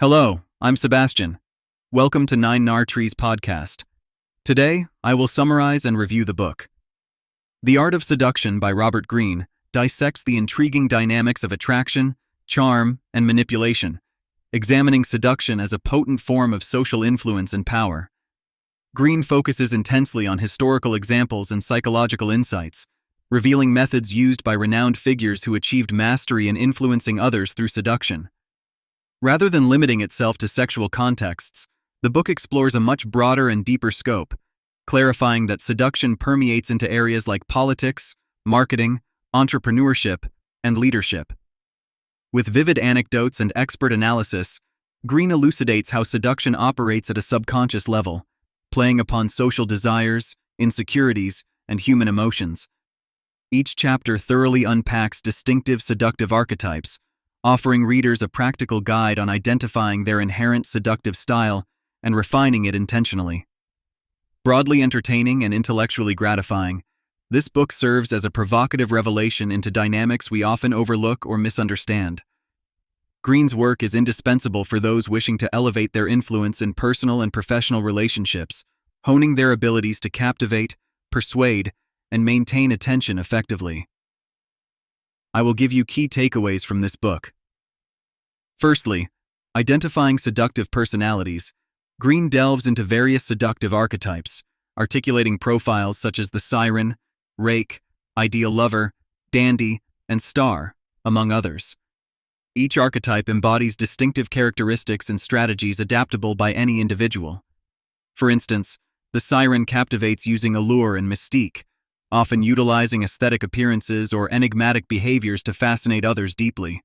Hello, I'm Sebastian. Welcome to Nine Nar Trees podcast. Today, I will summarize and review the book. The Art of Seduction by Robert Greene dissects the intriguing dynamics of attraction, charm, and manipulation, examining seduction as a potent form of social influence and power. Greene focuses intensely on historical examples and psychological insights, revealing methods used by renowned figures who achieved mastery in influencing others through seduction. Rather than limiting itself to sexual contexts, the book explores a much broader and deeper scope, clarifying that seduction permeates into areas like politics, marketing, entrepreneurship, and leadership. With vivid anecdotes and expert analysis, Greene elucidates how seduction operates at a subconscious level, playing upon social desires, insecurities, and human emotions. Each chapter thoroughly unpacks distinctive seductive archetypes, offering readers a practical guide on identifying their inherent seductive style and refining it intentionally. Broadly entertaining and intellectually gratifying, this book serves as a provocative revelation into dynamics we often overlook or misunderstand. Greene's work is indispensable for those wishing to elevate their influence in personal and professional relationships, honing their abilities to captivate, persuade, and maintain attention effectively. I will give you key takeaways from this book. Firstly, identifying seductive personalities, Greene delves into various seductive archetypes, articulating profiles such as the Siren, Rake, ideal lover, dandy, and star, among others. Each archetype embodies distinctive characteristics and strategies adaptable by any individual. For instance, the Siren captivates using allure and mystique, often utilizing aesthetic appearances or enigmatic behaviors to fascinate others deeply.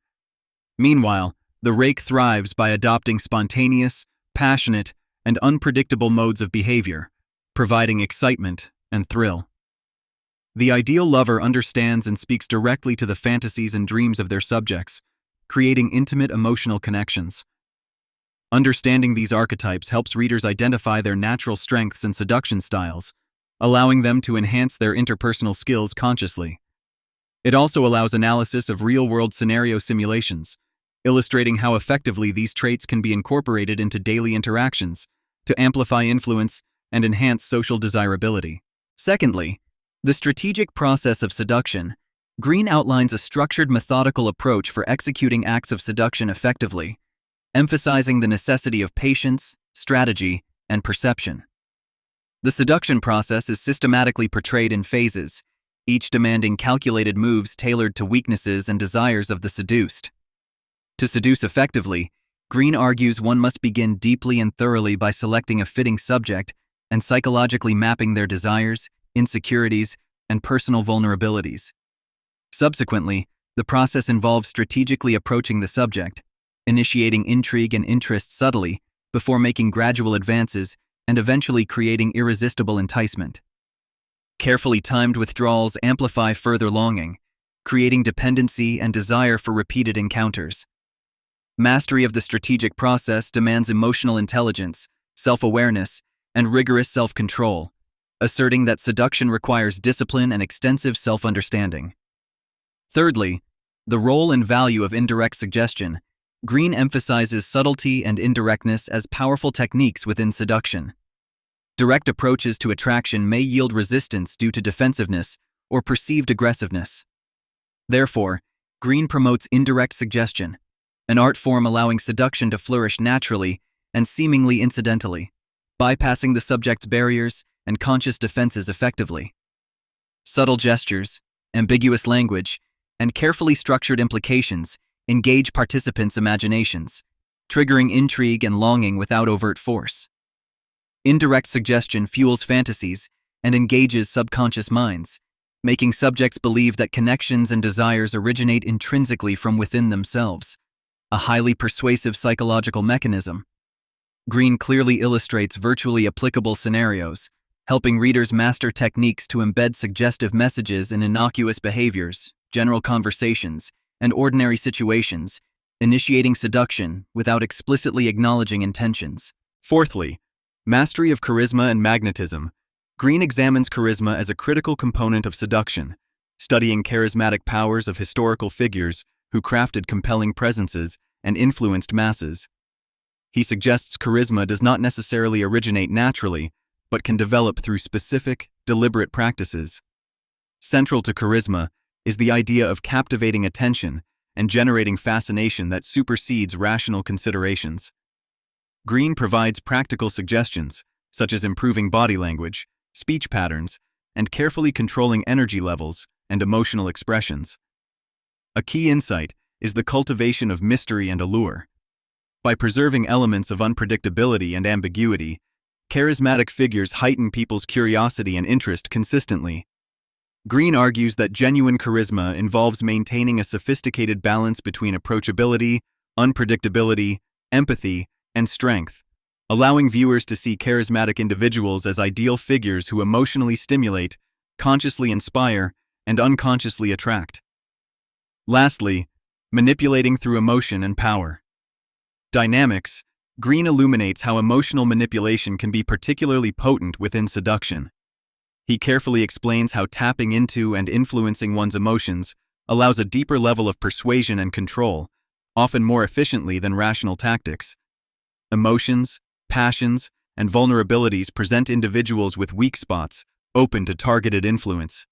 Meanwhile, the Rake thrives by adopting spontaneous, passionate, and unpredictable modes of behavior, providing excitement and thrill. The ideal lover understands and speaks directly to the fantasies and dreams of their subjects, creating intimate emotional connections. Understanding these archetypes helps readers identify their natural strengths and seduction styles, allowing them to enhance their interpersonal skills consciously. It also allows analysis of real-world scenario simulations, illustrating how effectively these traits can be incorporated into daily interactions to amplify influence and enhance social desirability. Secondly, the strategic process of seduction. Greene outlines a structured, methodical approach for executing acts of seduction effectively, emphasizing the necessity of patience, strategy, and perception. The seduction process is systematically portrayed in phases, each demanding calculated moves tailored to weaknesses and desires of the seduced. To seduce effectively, Greene argues one must begin deeply and thoroughly by selecting a fitting subject and psychologically mapping their desires, insecurities, and personal vulnerabilities. Subsequently, the process involves strategically approaching the subject, initiating intrigue and interest subtly before making gradual advances and eventually creating irresistible enticement. Carefully timed withdrawals amplify further longing, creating dependency and desire for repeated encounters. Mastery of the strategic process demands emotional intelligence, self-awareness, and rigorous self-control, asserting that seduction requires discipline and extensive self-understanding. Thirdly, the role and value of indirect suggestion. Greene emphasizes subtlety and indirectness as powerful techniques within seduction. Direct approaches to attraction may yield resistance due to defensiveness or perceived aggressiveness. Therefore, Greene promotes indirect suggestion, an art form allowing seduction to flourish naturally and seemingly incidentally, bypassing the subject's barriers and conscious defenses effectively. Subtle gestures, ambiguous language, and carefully structured implications engage participants' imaginations, triggering intrigue and longing without overt force. Indirect suggestion fuels fantasies and engages subconscious minds, making subjects believe that connections and desires originate intrinsically from within themselves, a highly persuasive psychological mechanism. Greene clearly illustrates virtually applicable scenarios, helping readers master techniques to embed suggestive messages in innocuous behaviors, general conversations, and ordinary situations, initiating seduction without explicitly acknowledging intentions. Fourthly, mastery of charisma and magnetism. Greene examines charisma as a critical component of seduction, studying charismatic powers of historical figures who crafted compelling presences and influenced masses. He suggests charisma does not necessarily originate naturally, but can develop through specific, deliberate practices. Central to charisma is the idea of captivating attention and generating fascination that supersedes rational considerations. Greene provides practical suggestions, such as improving body language, speech patterns, and carefully controlling energy levels and emotional expressions. A key insight is the cultivation of mystery and allure. By preserving elements of unpredictability and ambiguity, charismatic figures heighten people's curiosity and interest consistently. Greene argues that genuine charisma involves maintaining a sophisticated balance between approachability, unpredictability, empathy, and strength, allowing viewers to see charismatic individuals as ideal figures who emotionally stimulate, consciously inspire, and unconsciously attract. Lastly, manipulating through emotion and power. Dynamics. Greene illuminates how emotional manipulation can be particularly potent within seduction. He carefully explains how tapping into and influencing one's emotions allows a deeper level of persuasion and control, often more efficiently than rational tactics. Emotions, passions, and vulnerabilities present individuals with weak spots, open to targeted influence.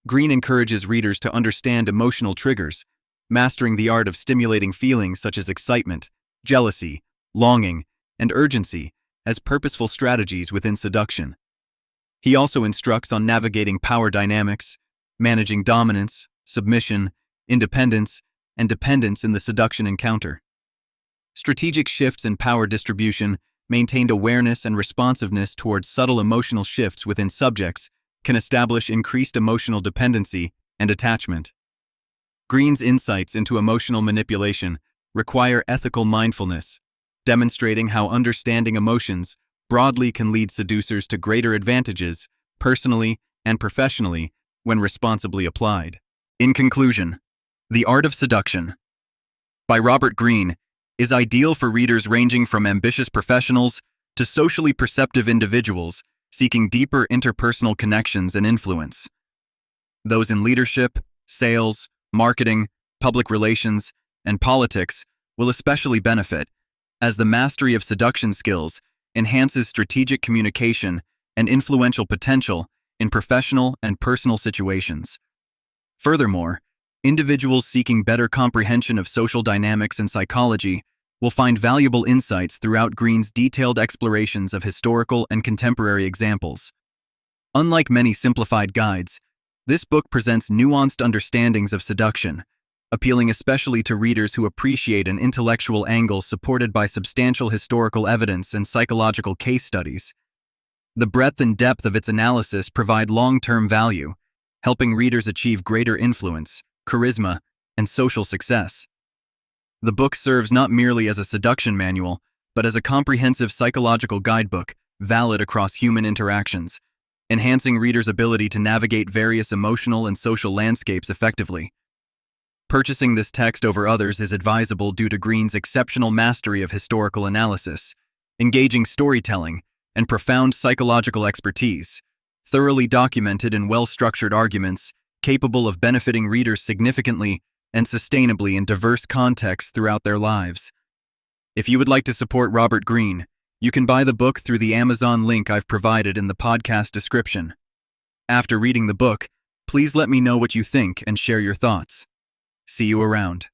Greene encourages readers to understand emotional triggers, mastering the art of stimulating feelings such as excitement, jealousy, longing, and urgency as purposeful strategies within seduction. He also instructs on navigating power dynamics, managing dominance, submission, independence, and dependence in the seduction encounter. Strategic shifts in power distribution, maintained awareness and responsiveness towards subtle emotional shifts within subjects can establish increased emotional dependency and attachment. Greene's insights into emotional manipulation require ethical mindfulness, demonstrating how understanding emotions broadly can lead seducers to greater advantages, personally and professionally, when responsibly applied. In conclusion, The Art of Seduction, by Robert Greene, is ideal for readers ranging from ambitious professionals to socially perceptive individuals seeking deeper interpersonal connections and influence. Those in leadership, sales, marketing, public relations, and politics will especially benefit, as the mastery of seduction skills enhances strategic communication and influential potential in professional and personal situations. Furthermore, individuals seeking better comprehension of social dynamics and psychology will find valuable insights throughout Greene's detailed explorations of historical and contemporary examples. Unlike many simplified guides, this book presents nuanced understandings of seduction, appealing especially to readers who appreciate an intellectual angle supported by substantial historical evidence and psychological case studies. The breadth and depth of its analysis provide long-term value, helping readers achieve greater influence, charisma, and social success. The book serves not merely as a seduction manual, but as a comprehensive psychological guidebook, valid across human interactions, enhancing readers' ability to navigate various emotional and social landscapes effectively. Purchasing this text over others is advisable due to Greene's exceptional mastery of historical analysis, engaging storytelling, and profound psychological expertise, thoroughly documented and well-structured arguments capable of benefiting readers significantly and sustainably in diverse contexts throughout their lives. If you would like to support Robert Greene, you can buy the book through the Amazon link I've provided in the podcast description. After reading the book, please let me know what you think and share your thoughts. See you around.